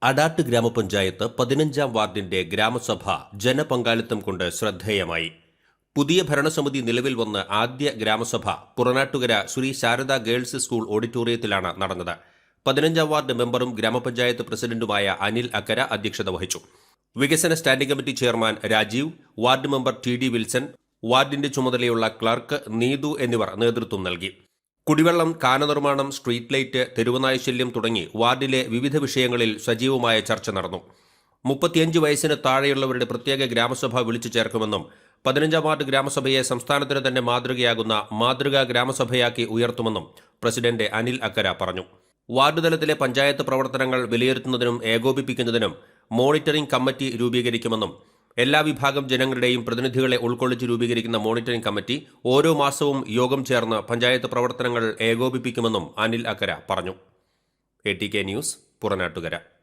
അടാട്ട് ഗ്രാമപഞ്ചായത്ത് 15-ാം വാർഡിന്റെ ഗ്രാമസഭ ജനപങ്കാളിത്തം കൊണ്ട് ശ്രദ്ധേയമായി. പുതിയ ഭരണസമിതി നിലവിൽ വന്ന് ആദ്യ ഗ്രാമസഭ പുറനാട്ടുകര ശ്രീ ശാരദ ഗേൾസ് സ്കൂൾ ഓഡിറ്റോറിയത്തിലാണ് നടന്നത്. 15-ാം വാർഡ് മെമ്പറും ഗ്രാമപഞ്ചായത്ത് പ്രസിഡന്റുമായ അനിൽ അക്കര അധ്യക്ഷത വഹിച്ചു. വികസന standing committee chairman Rajeev, ward member TD Wilson, വാർഡിന്റെ ചുമതലയുള്ള ക്ലർക്ക് നീതു എന്നിവർ നേതൃത്വം നൽകി. കുടിവെള്ളം, കാനനിർമ്മാണം, സ്ട്രീറ്റ് ലൈറ്റ്, തെരുവുനായശല്യം തുടങ്ങി വാർഡിലെ വിവിധ വിഷയങ്ങളിൽ സജീവമായ ചർച്ച നടന്നു. 35 വയസ്സിന് താഴെയുള്ളവരുടെ പ്രത്യേക ഗ്രാമസഭ വിളിച്ചു ചേർക്കുമെന്നും 15-ാം വാർഡ് ഗ്രാമസഭയെ സംസ്ഥാനത്തിന് തന്നെ മാതൃകയാകുന്ന മാതൃകാ ഗ്രാമസഭയാക്കി ഉയർത്തുമെന്നും പ്രസിഡന്റ് അനിൽ അക്കര പറഞ്ഞു. വാർഡ് തലത്തിലെ പഞ്ചായത്ത് പ്രവർത്തനങ്ങൾ വിലയിരുത്തുന്നതിനും ഏകോപിപ്പിക്കുന്നതിനും മോണിറ്ററിംഗ് കമ്മിറ്റി രൂപീകരിക്കുമെന്നും എല്ലാ വിഭാഗം ജനങ്ങളുടെയും പ്രതിനിധികളെ ഉൾക്കൊള്ളിച്ച് രൂപീകരിക്കുന്ന മോണിറ്ററിംഗ് കമ്മിറ്റി ഓരോ മാസവും യോഗം ചേർന്ന് പഞ്ചായത്ത് പ്രവർത്തനങ്ങൾ ഏകോപിപ്പിക്കുമെന്നും അനിൽ അക്കര പറഞ്ഞു. ATK news, Puranattukara.